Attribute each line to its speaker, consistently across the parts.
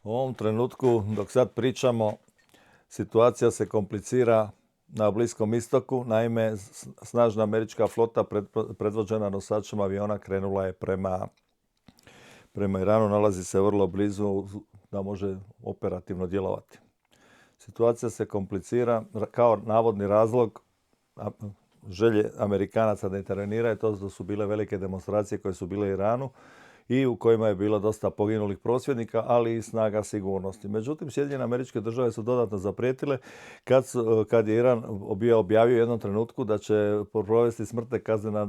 Speaker 1: U ovom trenutku, dok sad pričamo, situacija se komplicira na Bliskom istoku. Naime, snažna američka flota predvođena nosačem aviona krenula je prema Iranu, nalazi se vrlo blizu da može operativno djelovati. Situacija se komplicira kao navodni razlog želje Amerikanaca da interveniraju, to da su bile velike demonstracije koje su bile u Iranu i u kojima je bilo dosta poginulih prosvjednika, ali i snaga sigurnosti. Međutim, Sjedinjene Američke Države su dodatno zaprijetile kad je Iran objavio u jednom trenutku da će provesti smrtne kazne nad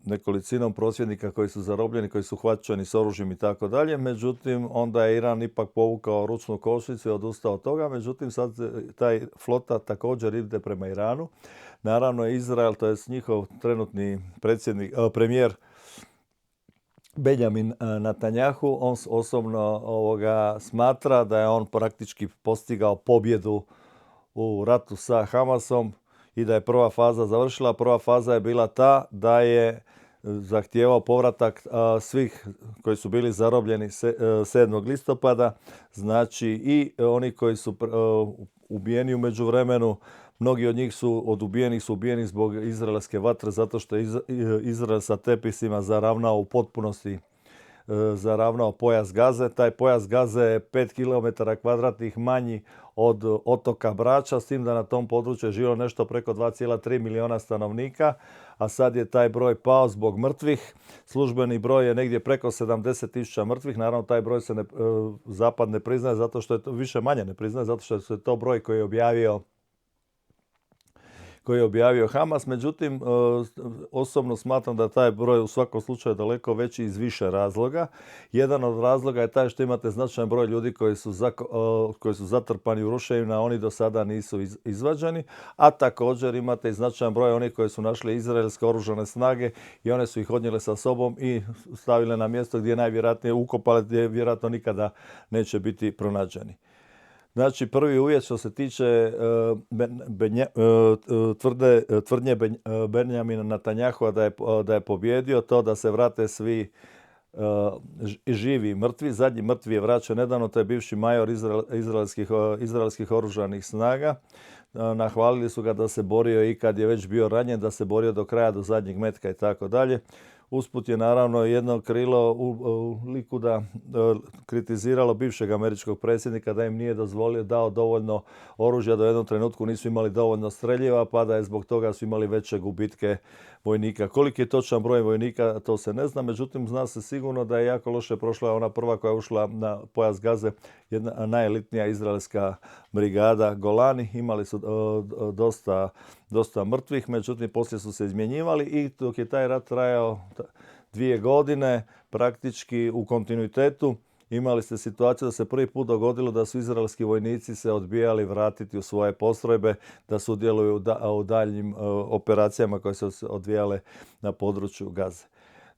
Speaker 1: nekolicinom prosvjednika koji su zarobljeni, koji su hvaćeni s oružjem i tako dalje. Međutim, onda je Iran ipak povukao ručnu kočnicu i odustao od toga. Međutim, sad taj flota također ide prema Iranu. Naravno, Izrael, to je njihov trenutni premijer Benjamin Netanjahu, on osobno smatra da je on praktički postigao pobjedu u ratu sa Hamasom i da je prva faza završila. Prva faza je bila ta da je zahtijevao povratak svih koji su bili zarobljeni 7. listopada, znači i oni koji su ubijeni u međuvremenu. Mnogi od njih su ubijeni zbog izraelske vatre, zato što je Izrael sa tepisima zaravnao u potpunosti pojas Gaze. Taj pojas Gaze je 5 km kvadratnih manji od otoka Brača, s tim da na tom području je živjelo nešto preko 2,3 milijuna stanovnika, a sad je taj broj pao zbog mrtvih. Službeni broj je negdje preko 70.000 mrtvih. Naravno, taj broj se Zapad ne priznaje, zato što je to više manje ne priznaje, zato što je to broj koji je objavio Hamas. Međutim, osobno smatram da taj broj u svakom slučaju daleko veći iz više razloga. Jedan od razloga je taj što imate značajan broj ljudi koji su zatrpani u ruševinama, oni do sada nisu izvađeni, a također imate i značajan broj onih koji su našli izraelske oružane snage i one su ih odnijele sa sobom i stavile na mjesto gdje je najvjerojatnije ukopale, gdje vjerojatno nikada neće biti pronađeni. Znači, prvi uvjet što se tiče tvrdnje Benjamina Netanjahua da je pobjedio, to da se vrate svi živi i mrtvi. Zadnji mrtvi je vraćen nedavno, to je bivši major izraelskih oružanih snaga. Nahvalili su ga da se borio i kad je već bio ranjen, da se borio do kraja, do zadnjeg metka i tako dalje. Usput je naravno jedno krilo u Likuda kritiziralo bivšeg američkog predsjednika da im nije dao dovoljno oružja, da u jednom trenutku nisu imali dovoljno streljiva, pa da je zbog toga su imali veće gubitke vojnika. Koliki je točan broj vojnika, to se ne zna, međutim zna se sigurno da je jako loše prošla ona prva koja je ušla na pojas Gaze, jedna najelitnija izraelska brigada Golani. Imali su dosta mrtvih, međutim poslije su se izmjenjivali i dok je taj rat trajao 2 godine, praktički u kontinuitetu, imali ste situaciju da se prvi put dogodilo da su izraelski vojnici se odbijali vratiti u svoje postrojbe, da sudjeluju u daljnjim operacijama koje se odvijale na području Gaze.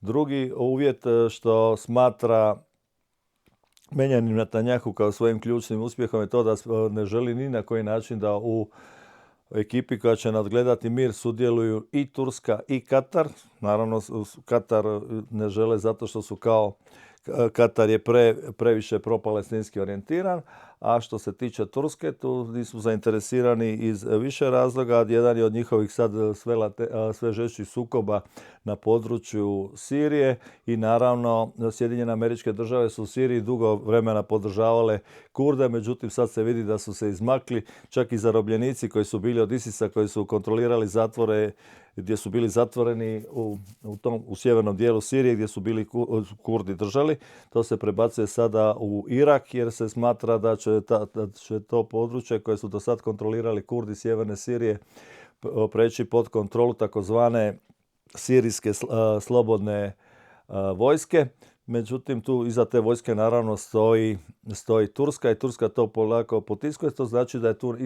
Speaker 1: Drugi uvjet što smatra Benjamin Netanjahu kao svojim ključnim uspjehom je to da ne želi ni na koji način da u ekipi koja će nadgledati mir sudjeluju i Turska i Katar. Naravno, Katar ne žele zato što su Katar je previše propalestinski orijentiran, a što se tiče Turske, tu nisu zainteresirani iz više razloga. Jedan je od njihovih sad sve žešćih sukoba na području Sirije i naravno Sjedinjene Američke Države su u Siriji dugo vremena podržavale Kurde, međutim sad se vidi da su se izmakli, čak i zarobljenici koji su bili od ISIS-a, koji su kontrolirali zatvore gdje su bili zatvoreni u sjevernom dijelu Sirije gdje su bili Kurdi držali. To se prebacuje sada u Irak jer se smatra da će to područje koje su do sad kontrolirali Kurdi sjeverne Sirije preći pod kontrolu takozvane sirijske slobodne vojske. Međutim, tu iza te vojske naravno stoji Turska i Turska to polako potiskuje. To znači da je tu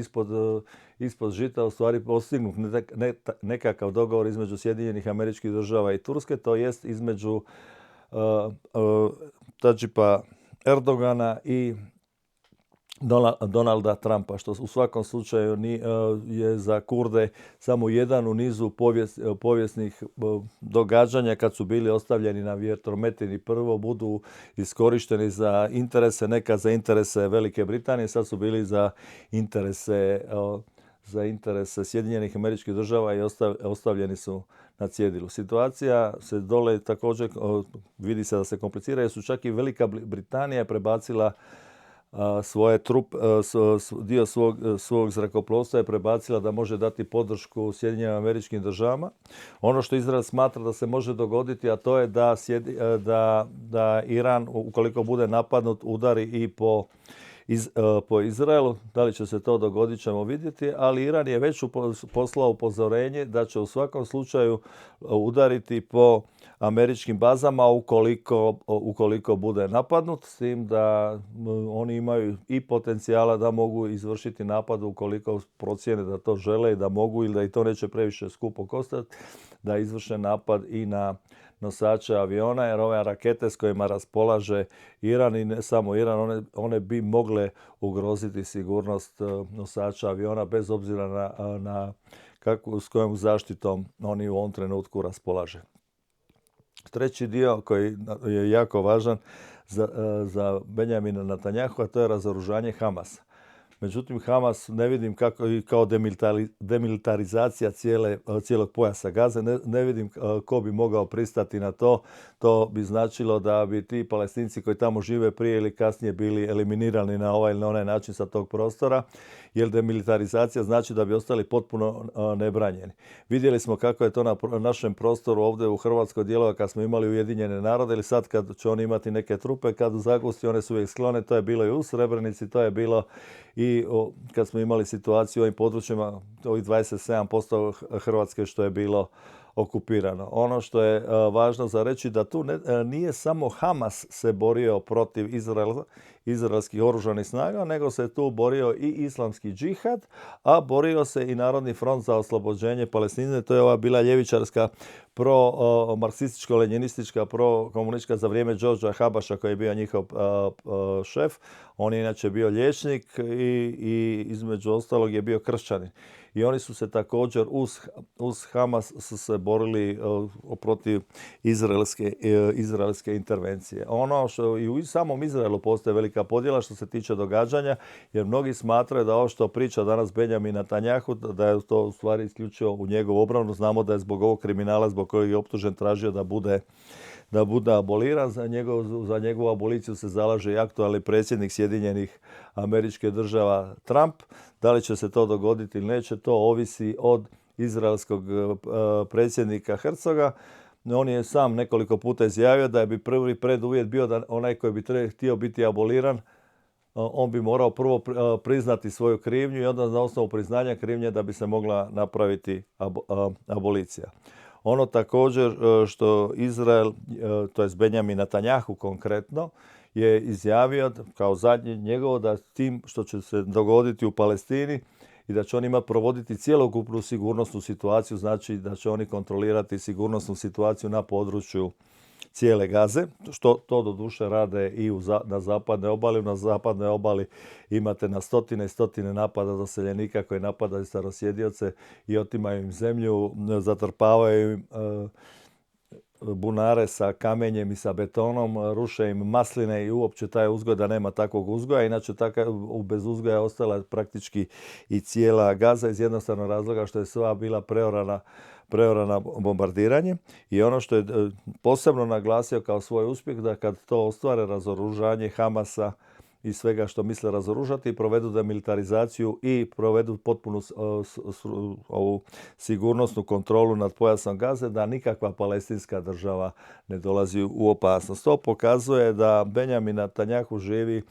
Speaker 1: ispod žita u stvari postignut nekakav dogovor između Sjedinjenih Američkih Država i Turske, to jest između Tadžipa Erdogana i Donalda Trumpa, što u svakom slučaju je za Kurde samo jedan u nizu povijesnih događanja kad su bili ostavljeni na vjetrometini. Prvo budu iskorišteni za interese, nekad za interese Velike Britanije, sad su bili za interese Sjedinjenih Američkih Država i ostavljeni su na cjedilu. Situacija se dole također vidi se da se komplicira jer su čak i Velika Britanija prebacila dio svog zrakoplovstva je prebacila da može dati podršku Sjedinjenim Američkim Državama. Ono što Izrael smatra da se može dogoditi, a to je da Iran, ukoliko bude napadnut, udari i po Izraelu. Da li će se to dogoditi ćemo vidjeti, ali Iran je već poslao upozorenje da će u svakom slučaju udariti po američkim bazama ukoliko bude napadnut, s tim da oni imaju i potencijala da mogu izvršiti napad ukoliko procijene da to žele i da mogu ili da i to neće previše skupo koštati, da izvrše napad i na nosače aviona, jer ove rakete s kojima raspolaže Iran i ne samo Iran, one bi mogle ugroziti sigurnost nosača aviona bez obzira s kojom zaštitom oni u ovom trenutku raspolaže. Treći dio koji je jako važan za Benjamina Netanjahua, to je razoružanje Hamasa. Međutim, Hamas ne vidim kako i kao demilitarizacija cijelog pojasa Gaze, ne vidim ko bi mogao pristati na to. To bi značilo da bi ti Palestinci koji tamo žive prije ili kasnije bili eliminirani na ovaj ili na onaj način sa tog prostora, jer demilitarizacija znači da bi ostali potpuno nebranjeni. Vidjeli smo kako je to na našem prostoru ovdje u Hrvatskoj djelovalo kad smo imali Ujedinjene narode ili sad kad će oni imati neke trupe, kad zagusti one su uvijek sklone, to je bilo i u Srebrenici, to je bilo i kad smo imali situaciju u ovim područjima, ovih 27% Hrvatske što je bilo okupirano. Ono što je važno za reći da tu nije samo Hamas se borio protiv izraelskih oružanih snaga, nego se tu borio i islamski džihad, a borio se i Narodni front za oslobođenje Palestine. To je ova bila ljevičarska pro-marksističko-lenjinistička, pro-komunistička za vrijeme Đorđa Habaša koji je bio njihov šef. On je inače bio liječnik i između ostalog je bio kršćanin. I oni su se također uz Hamas su se borili protiv izraelske intervencije. Ono što i u samom Izraelu postoji velika podjela što se tiče događanja, jer mnogi smatraju da ovo što priča danas Benjamin Netanjahu, da je to u stvari isključivo u njegovu obranu. Znamo da je zbog ovog kriminala zbog kojeg je optužen tražio da bude aboliran. Za njegovu aboliciju se zalaže i aktualni predsjednik Sjedinjenih Američkih Država Trump. Da li će se to dogoditi ili neće, to ovisi od izraelskog predsjednika Herzoga. On je sam nekoliko puta izjavio da bi prvi preduvjet bio da onaj koji bi htio biti aboliran, on bi morao prvo priznati svoju krivnju i onda na osnovu priznanja krivnje da bi se mogla napraviti abolicija. Ono također što Izrael, to je Benjamin Netanjahu konkretno, je izjavio kao zadnje njegovo da tim što će se dogoditi u Palestini i da će oni provoditi cjelokupnu sigurnosnu situaciju, znači da će oni kontrolirati sigurnosnu situaciju na području cijele Gaze, što to doduše rade i na zapadnoj obali. Na zapadnoj obali imate na stotine i stotine napada doseljenika koji napadaju starosjedioce i otimaju im zemlju, zatrpavaju im bunare sa kamenjem i sa betonom, ruše im masline i uopće taj uzgoj da nema takvog uzgoja. Inače, bez uzgoja je ostala praktički i cijela Gaza iz jednostavnog razloga što je sva bila preorana bombardiranje. I ono što je posebno naglasio kao svoj uspjeh, da kad to ostvare razoružanje Hamasa i svega što misle razoružati, provedu demilitarizaciju i provedu potpunu ovu sigurnosnu kontrolu nad pojasom Gaze, da nikakva palestinska država ne dolazi u opasnost. To pokazuje da Benjamin Netanjahu živi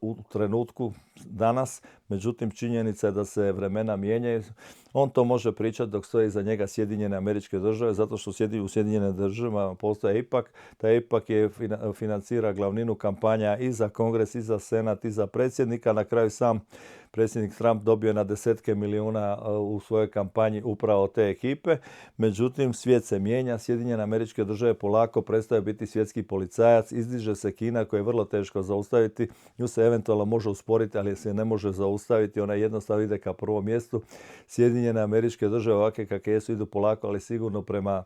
Speaker 1: u trenutku danas, međutim činjenica je da se vremena mijenjaju. On to može pričati dok stoji iza njega Sjedinjene Američke Države, zato što u Sjedinjene Državama postoje IPAC. Taj IPAC financira glavninu kampanja i za Kongres, i za Senat, i za predsjednika. Na kraju sam predsjednik Trump dobio na desetke milijuna u svojoj kampanji upravo te ekipe. Međutim, svijet se mijenja, Sjedinjene Američke Države polako prestaju biti svjetski policajac, izdiže se Kina koja je vrlo teško zaustaviti, nju se eventualno može usporiti, ali se ne može zaustaviti, ona jednostavno ide ka prvom mjestu. Sjedinjene Američke Države ovakve kakve jesu idu polako, ali sigurno prema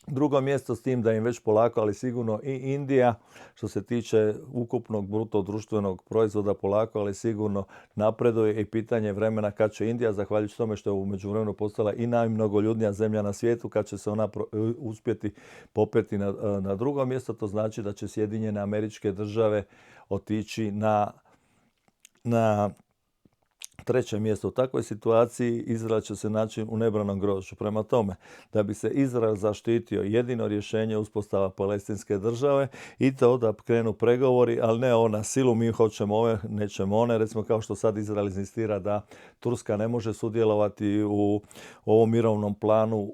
Speaker 1: drugo mjesto, s tim da im već polako, ali sigurno i Indija, što se tiče ukupnog bruto društvenog proizvoda, polako, ali sigurno napreduje i pitanje vremena kad će Indija, zahvaljujući tome što je u međuvremenu postala i najmnogoljudnija zemlja na svijetu, kad će se ona uspjeti popeti na drugo mjesto. To znači da će Sjedinjene Američke Države otići na treće mjesto. U takvoj situaciji Izrael će se naći u nebranom grožđu. Prema tome, da bi se Izrael zaštitio, jedino rješenje je uspostava palestinske države i to da krenu pregovori, ali ne na silu, mi hoćemo ove, nećemo one. Recimo kao što sad Izrael inzistira da Turska ne može sudjelovati u ovom mirovnom planu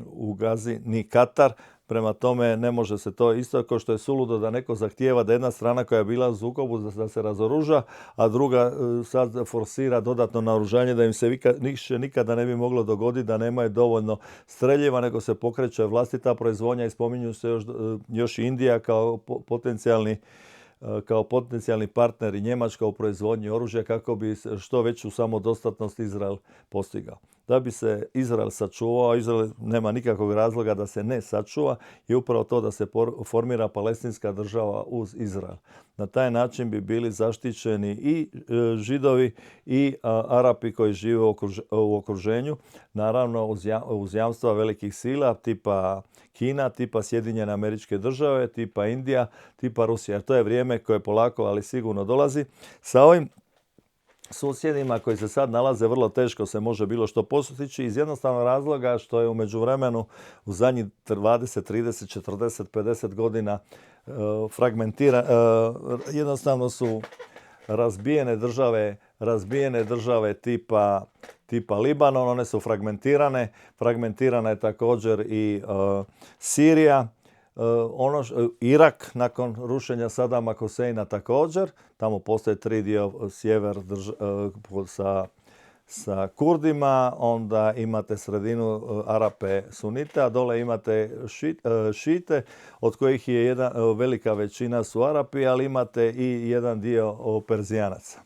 Speaker 1: u Gazi, ni Katar. Prema tome, ne može se to, isto kao što je suludo da neko zahtijeva da jedna strana koja je bila u sukobu da se razoruža, a druga sad forsira dodatno naoružanje da im se nikada ne bi moglo dogoditi da nemaju dovoljno streljiva, nego se pokreće vlastita proizvodnja i spominju se još i Indija kao potencijalni partner i Njemačka u proizvodnji oružja kako bi što veću samodostatnost Izrael postigao. Da bi se Izrael sačuvao, Izrael nema nikakvog razloga da se ne sačuva, i upravo to da se formira palestinska država uz Izrael. Na taj način bi bili zaštićeni i Židovi i Arapi koji žive u okruženju, naravno uz jamstva velikih sila tipa Kina, tipa Sjedinjene Američke Države, tipa Indija, tipa Rusija. To je vrijeme koje polako, ali sigurno dolazi. Sa ovim susjedima koji se sad nalaze vrlo teško se može bilo što postići iz jednostavnog razloga što je u međuvremenu u zadnjih 20, 30, 40, 50 godina jednostavno su razbijene države tipa Libanon, one su fragmentirane. Fragmentirana je također i Sirija. Irak nakon rušenja Sadama Huseina također. Tamo postoje tri dio, sjever sa Kurdima, onda imate sredinu Arape Sunite, a dole imate Šite, od kojih je velika većina su Arapi, ali imate i jedan dio Perzijanaca.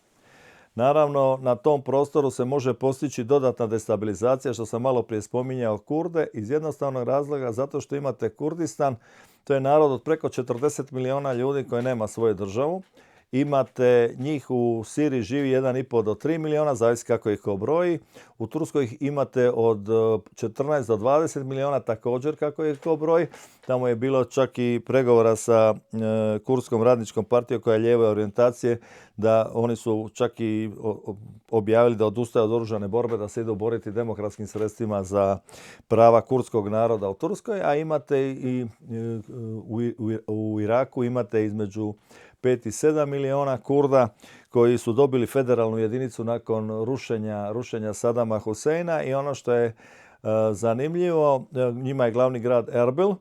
Speaker 1: Naravno, na tom prostoru se može postići dodatna destabilizacija, što sam malo prije spominjao, Kurde, iz jednostavnog razloga zato što imate Kurdistan, to je narod od preko 40 milijuna ljudi koji nema svoju državu. Imate njih u Siriji živi 1,5 do 3 milijuna, zavisi kako ih obroji. U Turskoj ih imate od 14 do 20 milijuna, također kako ih obroji. Tamo je bilo čak i pregovora sa Kurdskom radničkom partijom koja je lijeve orijentacije, da oni su čak i objavili da odustaju od oružane borbe, da se idu boriti demokratskim sredstvima za prava kurdskog naroda u Turskoj, a imate i u Iraku imate između 5 i 7 milijuna Kurda koji su dobili federalnu jedinicu nakon rušenja Sadama Huseina, i ono što je zanimljivo, njima je glavni grad Erbil.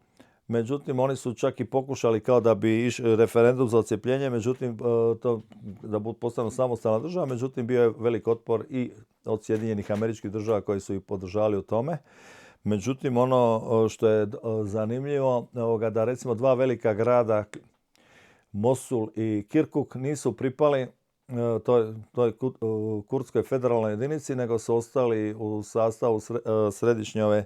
Speaker 1: Međutim, oni su čak i pokušali kao da bi išli referendum za odcjepljenje, međutim, to da postanu samostalna država, međutim, bio je velik otpor i od Sjedinjenih Američkih Država koji su ih podržali u tome. Međutim, ono što je zanimljivo, da recimo dva velika grada, Mosul i Kirkuk, nisu pripali toj kurdskoj federalnoj jedinici, nego su ostali u sastavu središnje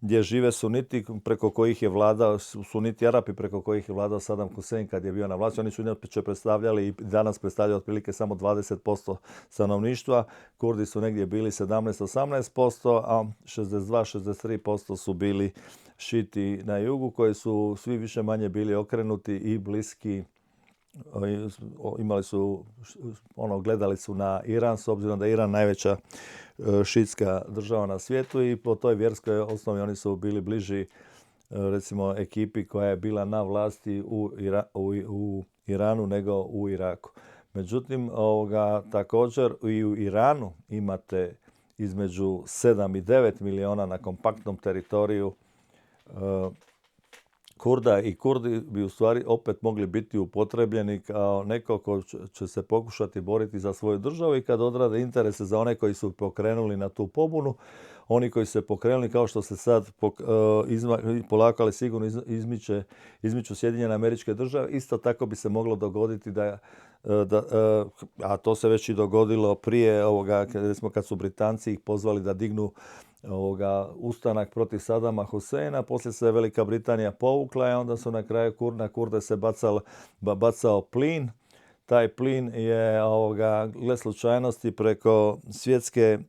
Speaker 1: gdje žive suniti, preko kojih je vladao, suniti Arapi, preko kojih je vladao Saddam Hussein kad je bio na vlasti. Oni su inače predstavljali i danas predstavljaju otprilike samo 20% stanovništva. Kurdi su negdje bili 17-18%, a 62-63% su bili Šiti na jugu, koji su svi više manje bili okrenuti i bliski. Gledali su na Iran, s obzirom da je Iran najveća šitska država na svijetu, i po toj vjerskoj osnovi oni su bili bliži recimo ekipi koja je bila na vlasti u Iranu nego u Iraku. Međutim, također i u Iranu imate između 7 i 9 milijuna na kompaktnom teritoriju Kurda i Kurdi bi u stvari opet mogli biti upotrebljeni kao neko ko će se pokušati boriti za svoju državu i kad odrade interese za one koji su pokrenuli na tu pobunu, oni koji su se pokrenuli kao što se sad polako ali sigurno izmiču Sjedinjene Američke Države, isto tako bi se moglo dogoditi a to se već i dogodilo prije ovoga, kad su Britanci ih pozvali da dignu ustanak protiv Sadama Huseina, poslije se Velika Britanija povukla i onda su na kraju na Kurde se bacao plin. Taj plin je, gle slučajnosti, preko Svjetske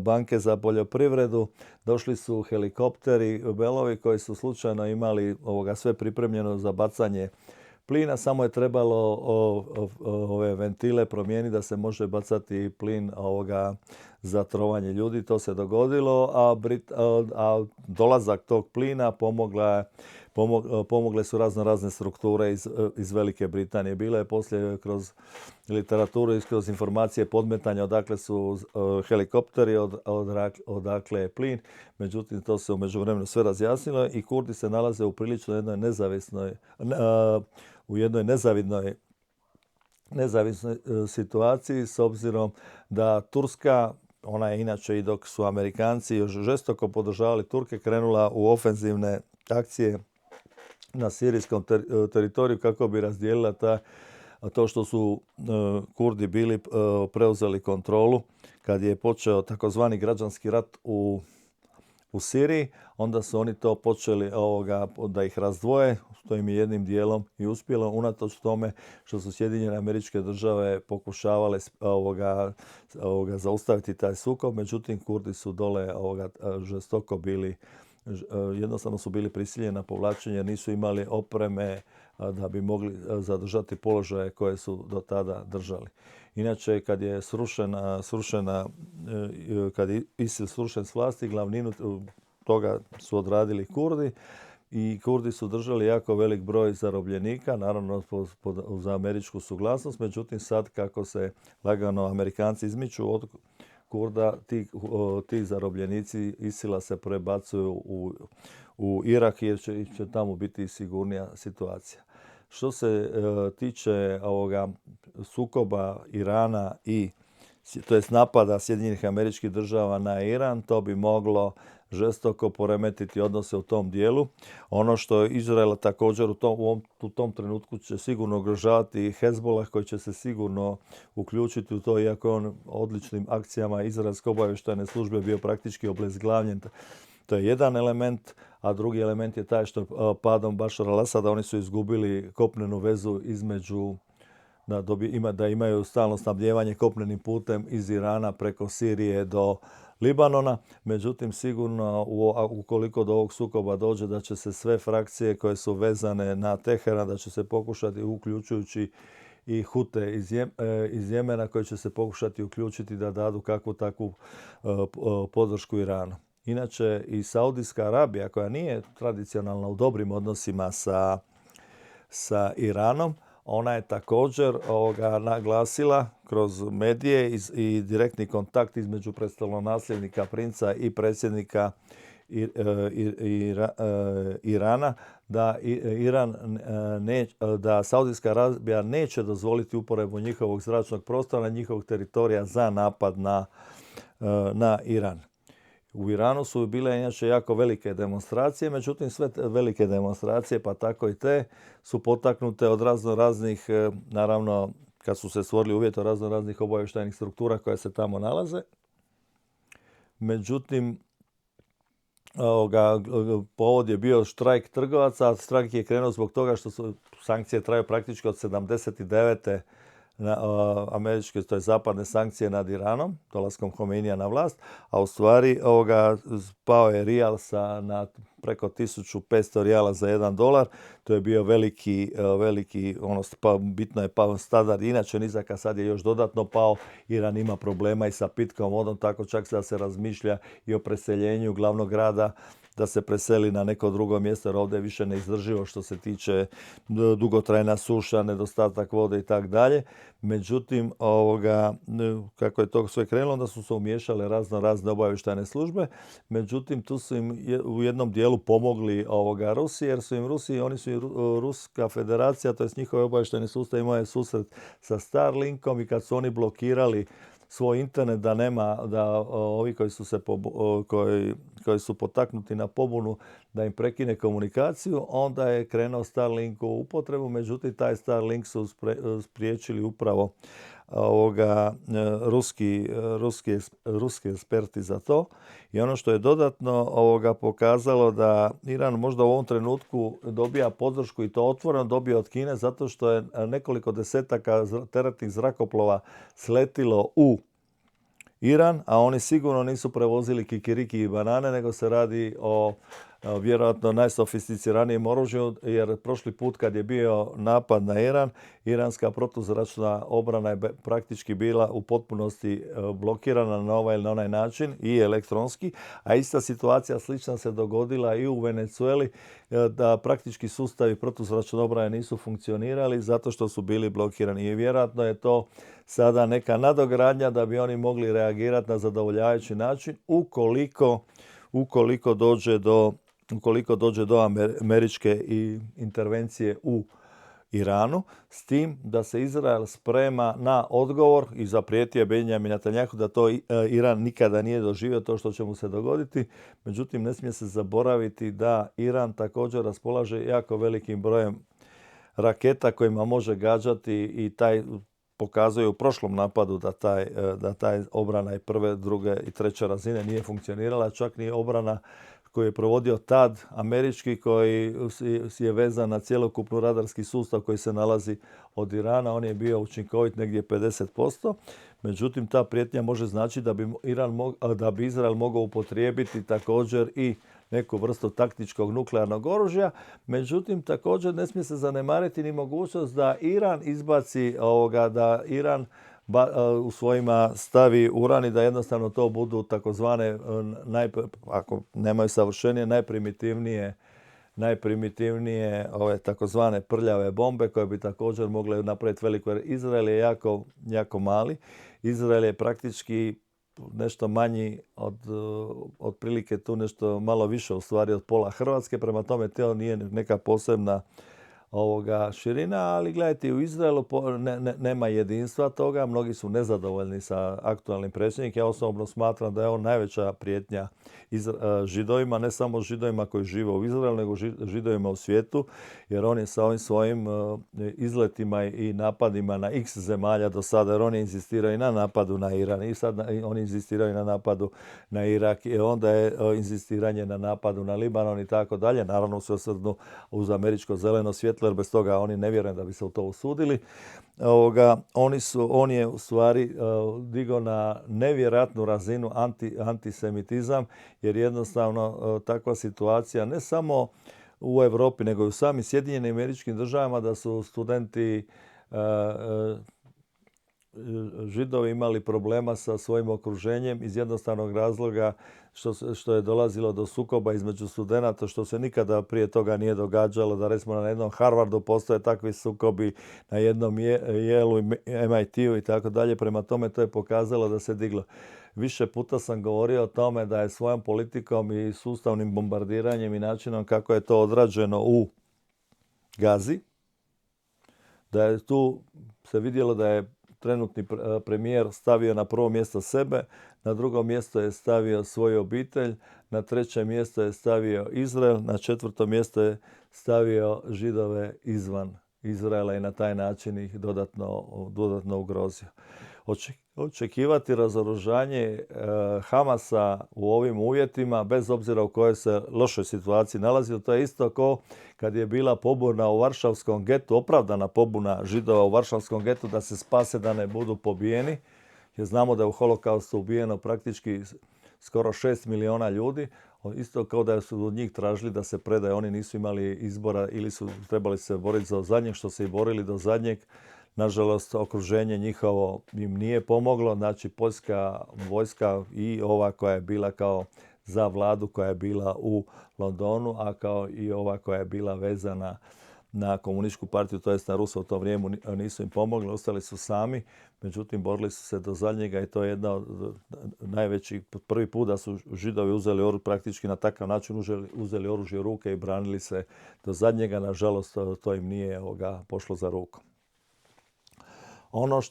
Speaker 1: banke za poljoprivredu došli su helikopteri Belovi koji su slučajno imali sve pripremljeno za bacanje plina, samo je trebalo ove ventile promijeniti da se može bacati plin za trovanje ljudi. To se dogodilo, a dolazak tog plina pomogle su razne strukture iz Velike Britanije. Bilo je poslije kroz literaturu i kroz informacije podmetanja odakle su helikopteri, odakle je plin. Međutim, to se u međuvremenu sve razjasnilo i Kurdi se nalaze u prilično jednoj nezavidnoj situaciji, s obzirom da Turska, ona je inače i dok su Amerikanci još žestoko podržavali Turke, krenula u ofenzivne akcije na sirijskom teritoriju kako bi razdijelila to što su Kurdi bili preuzeli kontrolu. Kad je počeo takozvani građanski rat u Siriji, onda su oni to počeli da ih razdvoje, što im je jednim dijelom i uspjelo, unatoč tome što su Sjedinjene Američke Države pokušavale zaustaviti taj sukob. Međutim, Kurdi su dole žestoko bili, jednostavno su bili prisiljeni na povlačenje jer nisu imali opreme da bi mogli zadržati položaje koje su do tada držali. Inače, kad je kad je ISIL srušen s vlasti, glavninu toga su odradili Kurdi i Kurdi su držali jako velik broj zarobljenika, naravno za američku suglasnost. Međutim, sad kako se lagano Amerikanci izmiču od Kurda, ti zarobljenici ISIL-a se prebacuju u Irak jer će tamo biti sigurnija situacija. Što se tiče sukoba Irana to jest napada Sjedinjenih Američkih Država na Iran, to bi moglo žestoko poremetiti odnose u tom dijelu. Ono što Izrael također u tom trenutku će sigurno ugrožavati Hezbollah, koji će se sigurno uključiti u to, iako je on odličnim akcijama izraelske obavještajne službe bio praktički oblizglavljen. To je jedan element, a drugi element je taj što padom Bašara al-Asada oni su izgubili kopnenu vezu između da imaju stalno snabdijevanje kopnenim putem iz Irana preko Sirije do Libanona. Međutim, sigurno ukoliko do ovog sukoba dođe da će se sve frakcije koje su vezane na Teheran, da će se pokušati, uključujući i Hute iz Jemena, koji će se pokušati uključiti da dadu kakvu takvu podršku Iranu. Inače, i Saudijska Arabija, koja nije tradicionalno u dobrim odnosima sa Iranom, ona je također naglasila kroz medije i direktni kontakt između prestolonasljednika princa i predsjednika Irana, da Saudijska Arabija neće dozvoliti uporabu njihovog zračnog prostora, njihovog teritorija za napad na Iran. U Iranu su bile inače jako velike demonstracije, međutim sve velike demonstracije, pa tako i te, su potaknute od raznih, naravno kad su se stvorili uvjeti od raznih obavještajnih struktura koje se tamo nalaze. Međutim, povod je bio štrajk trgovaca, a štrajk je krenuo zbog toga što su sankcije traju praktički od 79. američke, to je zapadne sankcije nad Iranom, dolaskom Homeinija na vlast, a u stvari pao je rijal na preko 1500 rijala za $1. To je bio veliki, bitno je pao standard, inače nizak, a sad je još dodatno pao. Iran ima problema i sa pitkom vodom, tako čak da se razmišlja i o preseljenju glavnog grada da se preseli na neko drugo mjesto jer ovdje je više neizdrživo što se tiče dugotrajna suša, nedostatak vode i tako dalje. Međutim, kako je to sve krenulo, onda su se umiješale razne obavještajne službe. Međutim, tu su im u jednom dijelu pomogli Rusi, jer su im oni su i Ruska federacija, to je njihove obavještajne sustav, imaju susret sa Starlinkom i kad su oni blokirali svoj internet da ovi koji su potaknuti na pobunu da im prekine komunikaciju, onda je krenuo Starlink u upotrebu, međutim taj Starlink su spriječili upravo ruski eksperti za to. I ono što je dodatno pokazalo da Iran možda u ovom trenutku dobija podršku i to otvoreno dobija od Kine zato što je nekoliko desetaka teretnih zrakoplova sletilo u Iran, a oni sigurno nisu prevozili kikiriki i banane, nego se radi o vjerojatno najsofisticiranijem oružju, jer prošli put kad je bio napad na Iran, iranska protuzračna obrana je praktički bila u potpunosti blokirana na ovaj ili na onaj način i elektronski, a ista situacija slična se dogodila i u Venezueli, da praktički sustavi protuzračne obrane nisu funkcionirali zato što su bili blokirani. I vjerojatno je to sada neka nadogradnja da bi oni mogli reagirati na zadovoljavajući način ukoliko dođe do američke intervencije u Iranu, s tim da se Izrael sprema na odgovor i zaprijetio Benjamin Netanjahu da to Iran nikada nije doživio, to što će mu se dogoditi. Međutim, ne smije se zaboraviti da Iran također raspolaže jako velikim brojem raketa kojima može gađati i taj pokazuje u prošlom napadu da taj obrana i prve, druge i treće razine nije funkcionirala, čak ni obrana koji je provodio tad američki, koji je vezan na cjelokupnu radarski sustav koji se nalazi od Irana. On je bio učinkovit negdje 50%. Međutim, ta prijetnja može znači da bi Izrael mogao upotrijebiti također i neku vrstu taktičkog nuklearnog oružja. Međutim, također ne smije se zanemariti ni mogućnost da Iran izbaci da Iran u svojima stavi uran i da jednostavno to budu takozvane, ako nemaju savršenije, najprimitivnije ove takozvane prljave bombe koje bi također mogle napraviti veliko. Jer Izrael je jako mali. Izrael je praktički nešto manji od prilike tu nešto malo više u stvari od pola Hrvatske. Prema tome to nije neka posebna širina, ali gledajte, u Izraelu nema jedinstva toga, mnogi su nezadovoljni sa aktualnim predsjednikom. Ja osobno smatram da je on najveća prijetnja Židovima, ne samo Židovima koji žive u Izraelu, nego Židovima u svijetu, jer on je sa ovim svojim izletima i napadima na x zemalja do sada, jer oni insistiraju na napadu na Iran i sad oni insistiraju na napadu na Irak i onda je insistiranje na napadu na Libanon i tako dalje. Naravno se osvrnu uz američko zeleno svjetlo, jer bez toga oni ne vjerujem da bi se u to usudili. On je u stvari digao na nevjerojatnu razinu antisemitizam, jer jednostavno takva situacija ne samo u Europi, nego i u samim Sjedinjenim Američkim Državama, da su studenti Židovi imali problema sa svojim okruženjem iz jednostavnog razloga što je dolazilo do sukoba između studenata, što se nikada prije toga nije događalo, da recimo na jednom Harvardu postoje takvi sukobi, na jednom Yale-u, MIT-u i tako dalje. Prema tome to je pokazalo da se diglo. Više puta sam govorio o tome da je svojom politikom i sustavnim bombardiranjem i načinom kako je to odrađeno u Gazi, da je tu se vidjelo da je trenutni premijer stavio na prvo mjesto sebe, na drugo mjesto je stavio svoju obitelj, na treće mjesto je stavio Izrael, na četvrto mjesto je stavio Židove izvan Izraela i na taj način ih dodatno ugrozio. Očekivati razoružanje Hamasa u ovim uvjetima, bez obzira u kojoj se lošoj situaciji nalazi, to je isto kao kad je bila pobuna u Varšavskom getu, opravdana pobuna Židova u Varšavskom getu da se spase, da ne budu pobijeni. Jer znamo da je u holokaustu ubijeno praktički skoro 6 miliona ljudi. Isto kao da su od njih tražili da se predaju, oni nisu imali izbora ili su trebali se boriti za zadnjeg, što se i borili do zadnjeg. Nažalost, okruženje njihovo im nije pomoglo. Znači, poljska vojska i ova koja je bila kao za vladu koja je bila u Londonu, a kao i ova koja je bila vezana na komunističku partiju, to jest na Rusa u to vrijeme, nisu im pomogli, ostali su sami, međutim borili su se do zadnjega i to je jedna od najvećih, prvi put da su Židovi uzeli oružje, praktički na takav način uzeli oružje u ruke i branili se do zadnjega, nažalost to im nije pošlo za rukom. Ono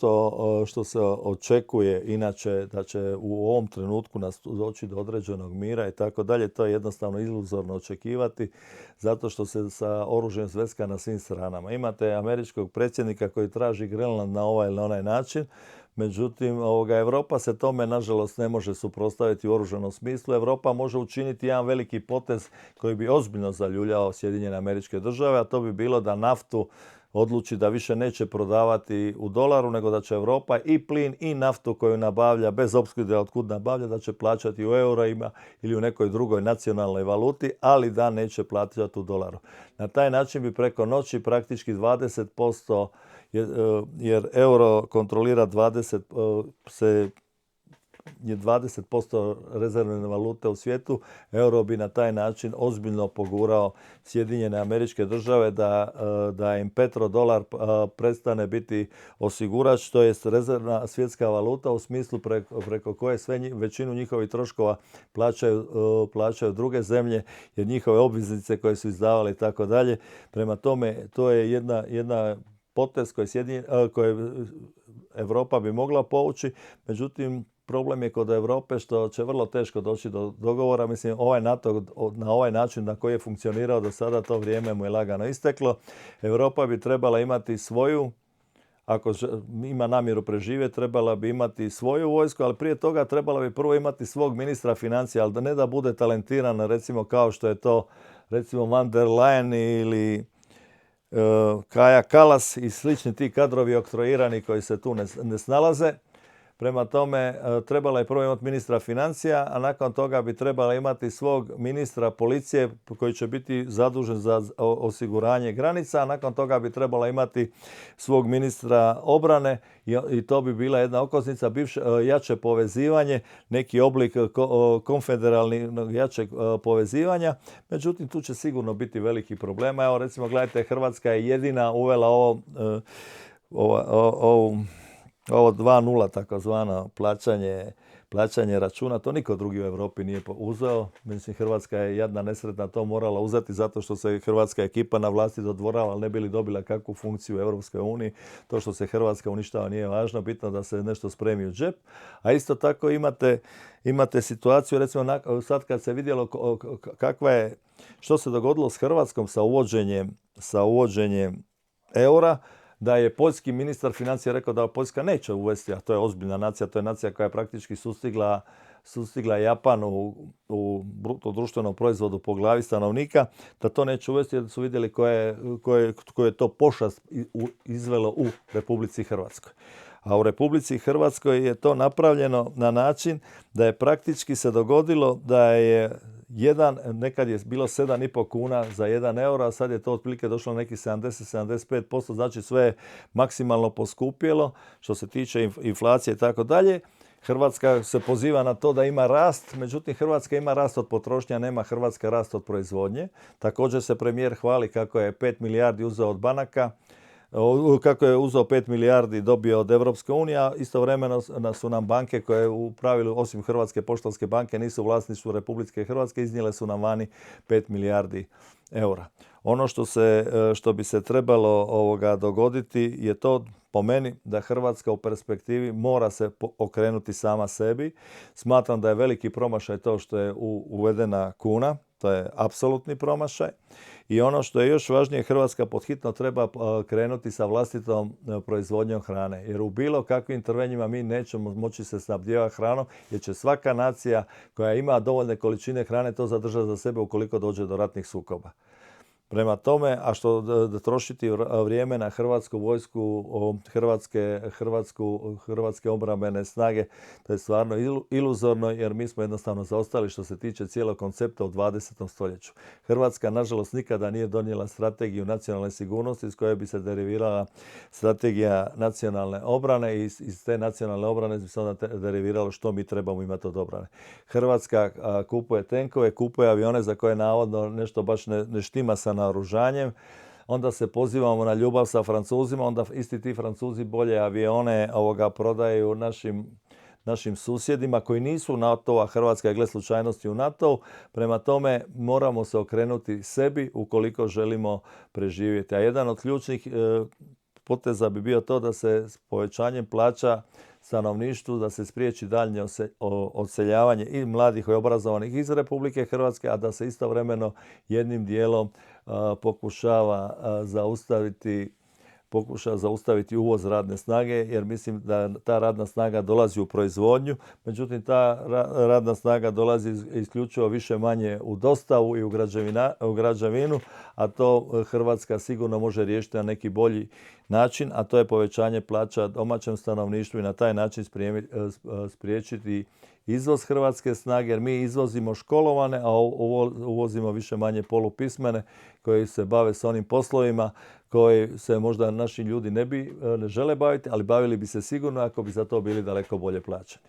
Speaker 1: što se očekuje inače da će u ovom trenutku nas doći do određenog mira i tako dalje, to je jednostavno iluzorno očekivati zato što se sa oružjem zveska na svim stranama. Imate američkog predsjednika koji traži Grenland na ovaj ili na onaj način, međutim Europa se tome nažalost ne može suprotstaviti u oružanom smislu. Europa može učiniti jedan veliki potez koji bi ozbiljno zaljuljao Sjedinjene Američke Države, a to bi bilo da naftu odluči da više neće prodavati u dolaru, nego da će Europa i plin i naftu koju nabavlja, bez opskrbe od kud nabavlja, da će plaćati u eurima ili u nekoj drugoj nacionalnoj valuti, ali da neće plaćati u dolaru. Na taj način bi preko noći praktički 20%, jer euro kontrolira 20% rezervne valute u svijetu, euro bi na taj način ozbiljno pogurao Sjedinjene Američke Države da im petrodolar prestane biti osigurač, to jest rezervna svjetska valuta u smislu preko koje većinu njihovih troškova plaćaju druge zemlje, jer njihove obveznice koje su izdavali i tako dalje. Prema tome, to je jedna potez koje Europa bi mogla povući, međutim problem je kod Europe što će vrlo teško doći do dogovora. Mislim, NATO na ovaj način na koji je funkcionirao do sada, to vrijeme mu je lagano isteklo. Europa bi trebala imati svoju, ako ima namjeru preživjeti, trebala bi imati svoju vojsku, ali prije toga trebala bi prvo imati svog ministra financija, ali ne da bude talentirana, recimo kao što je to recimo van der Leyen ili Kaja Kallas i slični ti kadrovi oktroirani koji se tu ne snalaze. Prema tome, trebala je prvo imati ministra financija, a nakon toga bi trebala imati svog ministra policije koji će biti zadužen za osiguranje granica, a nakon toga bi trebala imati svog ministra obrane i to bi bila jedna okosnica, jače povezivanje, neki oblik konfederalnog jačeg povezivanja. Međutim, tu će sigurno biti veliki problema. Evo, recimo, gledajte, Hrvatska je jedina uvela ovo 2.0 takozvano plaćanje računa. To niko drugi u Europi nije uzeo. Mislim, Hrvatska je jedna nesretna to morala uzeti zato što se hrvatska ekipa na vlasti dodvorava, ali ne bi li dobila kakvu funkciju u Europskoj uniji. To što se Hrvatska uništava nije važno, bitno da se nešto spremi u džep. A isto tako imate situaciju, recimo sad kad se vidjelo što se dogodilo s Hrvatskom sa uvođenjem eura, da je poljski ministar financija rekao da Poljska neće uvesti, a to je ozbiljna nacija, to je nacija koja je praktički sustigla Japan u bruto društvenom proizvodu po glavi stanovnika, da to neće uvesti jer su vidjeli koje je to pošast izvelo u Republici Hrvatskoj. A u Republici Hrvatskoj je to napravljeno na način da je praktički se dogodilo da je nekad je bilo 7,5 kuna za 1 euro, a sad je to otprilike došlo na nekih 70-75%, znači sve je maksimalno poskupjelo što se tiče inflacije i tako dalje. Hrvatska se poziva na to da ima rast, međutim Hrvatska ima rast od potrošnje, a nema Hrvatska rast od proizvodnje. Također se premijer hvali kako je 5 milijardi uzeo od banaka, kako je uzeo 5 milijardi dobio od Europske unije, a istovremeno su nam banke koje u pravilu, osim Hrvatske poštanske banke, nisu u vlasništvu Republike Hrvatske, iznijele su nam vani 5 milijardi eura. Ono što bi se trebalo dogoditi je to, po meni, da Hrvatska u perspektivi mora se okrenuti sama sebi. Smatram da je veliki promašaj to što je uvedena kuna. To je apsolutni promašaj. I ono što je još važnije, Hrvatska podhitno treba krenuti sa vlastitom proizvodnjom hrane. Jer u bilo kakvim intervenjima mi nećemo moći se snabdijevati hranom, jer će svaka nacija koja ima dovoljne količine hrane to zadržati za sebe ukoliko dođe do ratnih sukoba. Prema tome, a što da trošiti vrijeme na hrvatsku vojsku, hrvatske obrambene snage, to je stvarno iluzorno jer mi smo jednostavno zaostali što se tiče cijelog koncepta u 20. stoljeću. Hrvatska, nažalost, nikada nije donijela strategiju nacionalne sigurnosti iz koje bi se derivirala strategija nacionalne obrane i iz te nacionalne obrane bi se onda deriviralo što mi trebamo imati od obrane. Hrvatska kupuje tenkove, kupuje avione za koje navodno nešto baš ne štima sa naoružanjem. Onda se pozivamo na ljubav sa Francuzima, onda isti ti Francuzi bolje avione prodaju našim susjedima koji nisu u NATO, a Hrvatska je gle slučajnosti u NATO. Prema tome moramo se okrenuti sebi ukoliko želimo preživjeti. A jedan od ključnih poteza bi bio to da se s povećanjem plaća stanovništvu, da se spriječi daljnje odseljavanje i mladih i obrazovanih iz Republike Hrvatske, a da se istovremeno jednim dijelom pokuša zaustaviti uvoz radne snage, jer mislim da ta radna snaga dolazi u proizvodnju, međutim ta radna snaga dolazi isključivo više manje u dostavu i u građevinu, a to Hrvatska sigurno može riješiti na neki bolji način, a to je povećanje plaća domaćem stanovništvu i na taj način spriječiti izvoz hrvatske snage, jer mi izvozimo školovane, a uvozimo više manje polupismene koji se bave s onim poslovima koji se možda naši ljudi ne žele baviti, ali bavili bi se sigurno ako bi za to bili daleko bolje plaćeni.